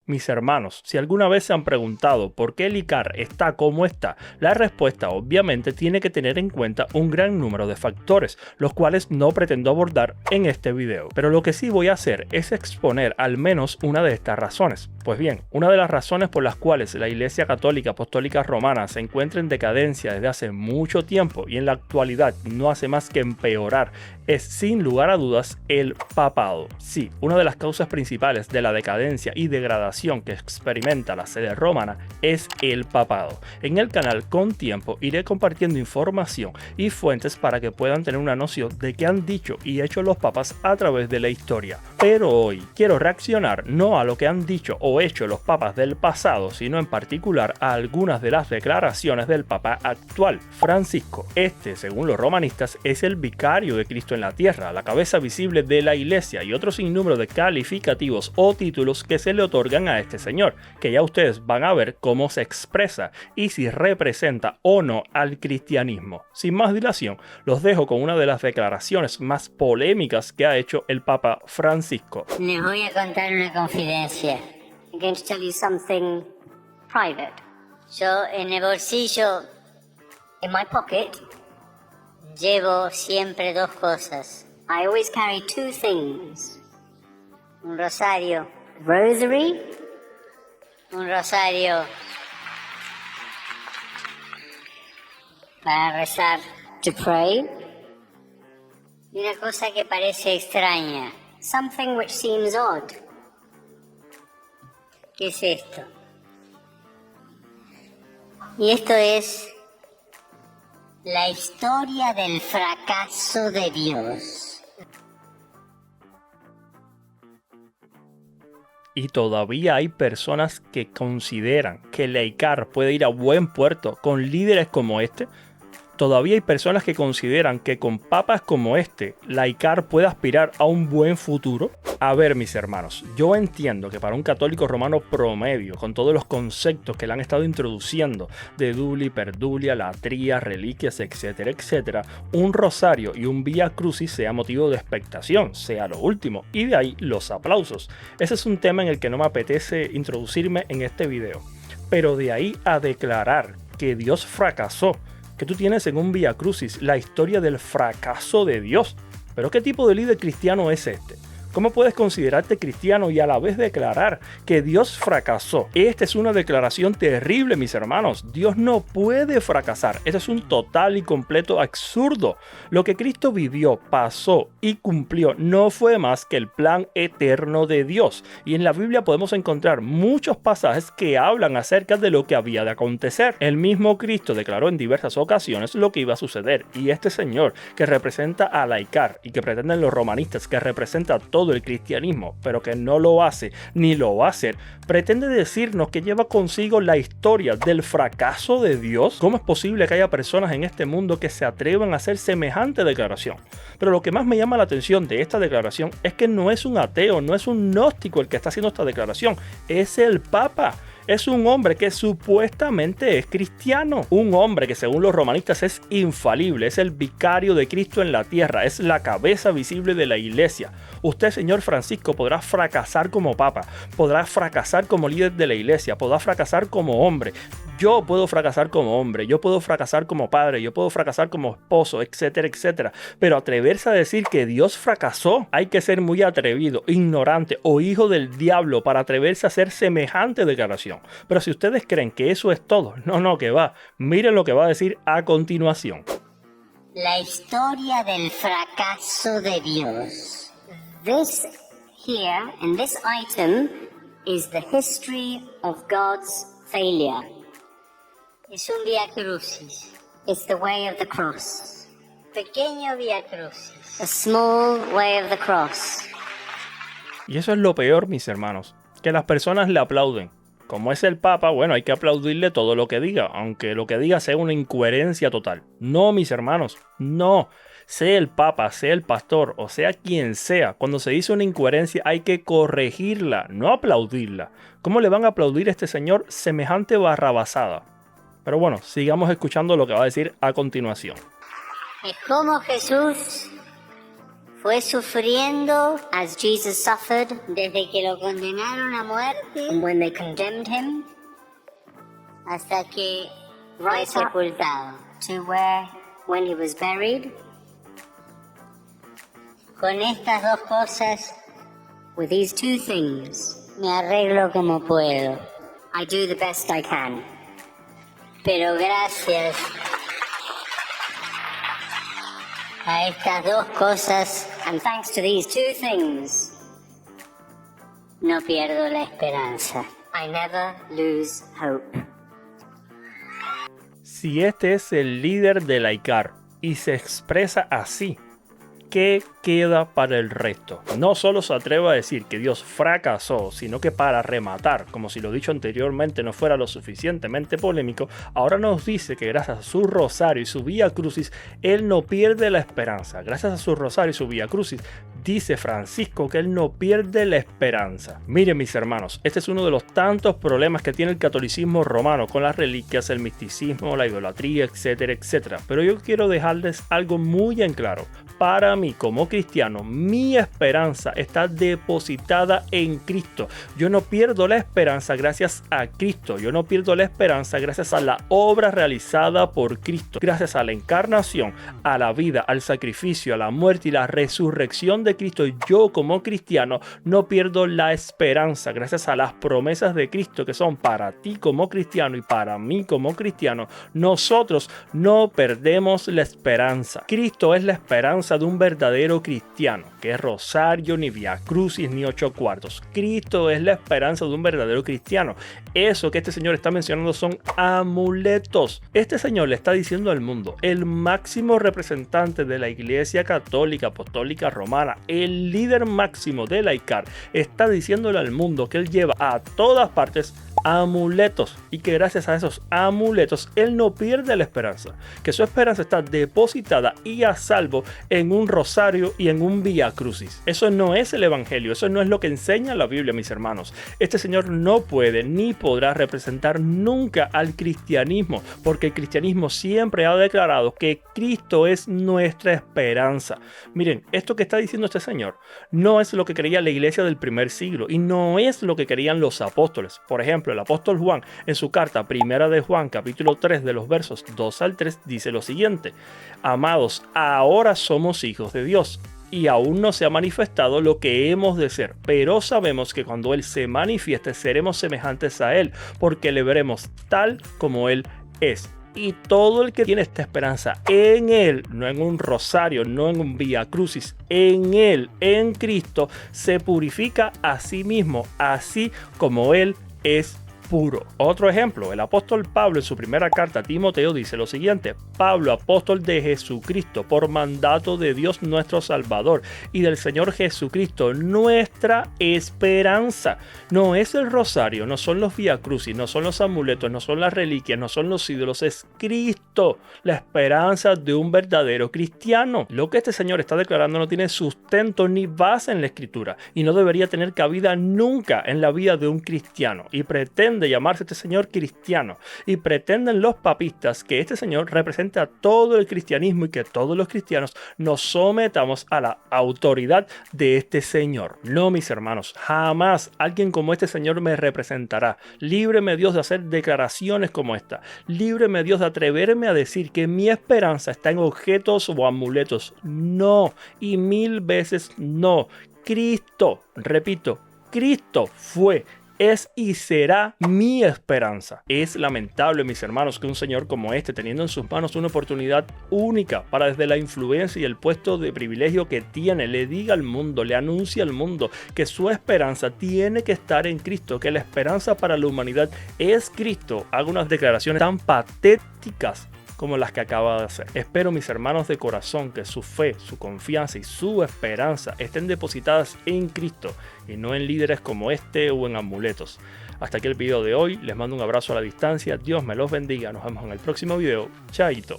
Mis hermanos, si alguna vez se han preguntado por qué el ICAR está como está, la respuesta obviamente tiene que tener en cuenta un gran número de factores, los cuales no pretendo abordar en este video. Pero lo que sí voy a hacer es exponer al menos una de estas razones. Pues bien, una de las razones por las cuales la Iglesia Católica Apostólica Romana se encuentra en decadencia desde hace mucho tiempo y en la actualidad no hace más que empeorar es sin lugar a dudas el papado. Sí, una de las causas principales de la decadencia y degradación que experimenta la sede romana es el papado. En el canal con tiempo iré compartiendo información y fuentes para que puedan tener una noción de qué han dicho y hecho los papas a través de la historia. Pero hoy quiero reaccionar no a lo que han dicho o hecho los papas del pasado, sino en particular a algunas de las declaraciones del papa actual, Francisco. Este, según los romanistas, es el vicario de Cristo en la tierra, la cabeza visible de la iglesia y otro sinnúmero de calificativos o títulos que se le otorgan a este señor, que ya ustedes van a ver cómo se expresa y si representa o no al cristianismo. Sin más dilación, los dejo con una de las declaraciones más polémicas que ha hecho el Papa Francisco. Les voy a contar una confidencia. I'm going to tell you something private. Yo en el bolsillo, in my pocket, llevo siempre dos cosas. I always carry two things. Un rosario, rosary, un rosario para rezar, to pray, y una cosa que parece extraña, something which seems odd. ¿Qué es esto? Y esto es la historia del fracaso de Dios. Y todavía hay personas que consideran que la ICAR puede ir a buen puerto con líderes como este. Todavía hay personas que consideran que con papas como este, la ICAR puede aspirar a un buen futuro. A ver, mis hermanos, yo entiendo que para un católico romano promedio, con todos los conceptos que le han estado introduciendo de duli, perdulia, latría, reliquias, etcétera, etcétera, un rosario y un vía crucis sea motivo de expectación, sea lo último, y de ahí los aplausos. Ese es un tema en el que no me apetece introducirme en este video. Pero de ahí a declarar que Dios fracasó, que tú tienes en un Vía Crucis la historia del fracaso de Dios. ¿Pero qué tipo de líder cristiano es este? ¿Cómo puedes considerarte cristiano y a la vez declarar que Dios fracasó? Esta es una declaración terrible, mis hermanos. Dios no puede fracasar. Este es un total y completo absurdo. Lo que Cristo vivió, pasó y cumplió no fue más que el plan eterno de Dios. Y en la Biblia podemos encontrar muchos pasajes que hablan acerca de lo que había de acontecer. El mismo Cristo declaró en diversas ocasiones lo que iba a suceder. Y este señor, que representa a la ICAR y que pretenden los romanistas que representa todo el cristianismo, pero que no lo hace ni lo va a hacer, pretende decirnos que lleva consigo la historia del fracaso de Dios. ¿Cómo es posible que haya personas en este mundo que se atrevan a hacer semejante declaración? Pero lo que más me llama la atención de esta declaración es que no es un ateo, no es un gnóstico el que está haciendo esta declaración, es el Papa. Es un hombre que supuestamente es cristiano, un hombre que según los romanistas es infalible, es el vicario de Cristo en la tierra, es la cabeza visible de la iglesia. Usted, señor Francisco, podrá fracasar como papa, podrá fracasar como líder de la iglesia, podrá fracasar como hombre. Yo puedo fracasar como hombre, yo puedo fracasar como padre, yo puedo fracasar como esposo, etcétera, etcétera. Pero atreverse a decir que Dios fracasó, hay que ser muy atrevido, ignorante o hijo del diablo para atreverse a hacer semejante declaración. Pero si ustedes creen que eso es todo, no, que va. Miren lo que va a decir a continuación. La historia del fracaso de Dios. This here, in this item, is the history of God's failure. Es un Vía Crucis. It's the way of the cross. Pequeño Vía Crucis. A small way of the cross. Y eso es lo peor, mis hermanos, que las personas le aplauden. Como es el Papa, bueno, hay que aplaudirle todo lo que diga, aunque lo que diga sea una incoherencia total. No, mis hermanos, no. Sea el Papa, sea el pastor o sea quien sea, cuando se dice una incoherencia hay que corregirla, no aplaudirla. ¿Cómo le van a aplaudir a este señor semejante barrabasada? Pero bueno, sigamos escuchando lo que va a decir a continuación. Es como Jesús fue sufriendo as Jesus suffered, desde que lo condenaron a muerte, when they condemned him, hasta que fue sepultado, to where, when he was buried. Con estas dos cosas, with these two things, me arreglo como puedo. I do the best I can. Pero gracias a estas dos cosas, and thanks to these two things, no pierdo la esperanza. I never lose hope. Si este es el líder de la ICAR y se expresa así, ¿qué queda para el resto? No solo se atreve a decir que Dios fracasó, sino que para rematar, como si lo dicho anteriormente no fuera lo suficientemente polémico, ahora nos dice que gracias a su rosario y su vía crucis, él no pierde la esperanza. Gracias a su rosario y su vía crucis, dice Francisco que él no pierde la esperanza. Miren, mis hermanos, este es uno de los tantos problemas que tiene el catolicismo romano con las reliquias, el misticismo, la idolatría, etcétera, etcétera. Pero yo quiero dejarles algo muy en claro. Para mí, como cristiano, mi esperanza está depositada en Cristo. Yo no pierdo la esperanza gracias a Cristo. Yo no pierdo la esperanza gracias a la obra realizada por Cristo. Gracias a la encarnación, a la vida, al sacrificio, a la muerte y la resurrección de Cristo, yo como cristiano no pierdo la esperanza. Gracias a las promesas de Cristo que son para ti como cristiano y para mí como cristiano, nosotros no perdemos la esperanza. Cristo es la esperanza de un verdadero cristiano, que es rosario, ni vía crucis, ni 8 cuartos. Cristo es la esperanza de un verdadero cristiano. Eso que este señor está mencionando son amuletos. Este señor le está diciendo al mundo, el máximo representante de la Iglesia Católica Apostólica Romana, el líder máximo de la ICAR, está diciéndole al mundo que él lleva a todas partes amuletos y que gracias a esos amuletos él no pierde la esperanza, que su esperanza está depositada y a salvo en un rosario y en un vía crucis. Eso no es el evangelio, eso no es lo que enseña la Biblia, mis hermanos. Este señor no puede ni podrá representar nunca al cristianismo, porque el cristianismo siempre ha declarado que Cristo es nuestra esperanza. Miren, esto que está diciendo este señor no es lo que creía la iglesia del primer siglo y no es lo que creían los apóstoles. Por ejemplo, el apóstol Juan en su carta primera de Juan capítulo 3 de los versos 2 al 3 dice lo siguiente: amados, ahora somos hijos de Dios y aún no se ha manifestado lo que hemos de ser, pero sabemos que cuando Él se manifieste seremos semejantes a Él, porque le veremos tal como Él es. Y todo el que tiene esta esperanza en Él, no en un rosario, no en un vía crucis, en Él, en Cristo, se purifica a sí mismo, así como Él es puro. Otro ejemplo, el apóstol Pablo en su primera carta a Timoteo dice lo siguiente: Pablo, apóstol de Jesucristo, por mandato de Dios nuestro Salvador y del Señor Jesucristo, nuestra esperanza. No es el rosario, no son los vía crucis, no son los amuletos, no son las reliquias, no son los ídolos, es Cristo, la esperanza de un verdadero cristiano. Lo que este señor está declarando no tiene sustento ni base en la escritura y no debería tener cabida nunca en la vida de un cristiano, y pretende llamarse este señor cristiano, y pretenden los papistas que este señor represente a todo el cristianismo y que todos los cristianos nos sometamos a la autoridad de este señor. No, mis hermanos, jamás alguien como este señor me representará. Líbreme Dios de hacer declaraciones como esta. Líbreme Dios de atreverme a decir que mi esperanza está en objetos o amuletos. No, y 1000 veces no. Cristo, repito, Cristo fue, es y será mi esperanza. Es lamentable, mis hermanos, que un señor como este, teniendo en sus manos una oportunidad única para desde la influencia y el puesto de privilegio que tiene, le diga al mundo, le anuncie al mundo que su esperanza tiene que estar en Cristo, que la esperanza para la humanidad es Cristo. Haga unas declaraciones tan patéticas como las que acaba de hacer. Espero, mis hermanos de corazón, que su fe, su confianza y su esperanza estén depositadas en Cristo y no en líderes como este o en amuletos. Hasta aquí el video de hoy. Les mando un abrazo a la distancia. Dios me los bendiga. Nos vemos en el próximo video. Chaito.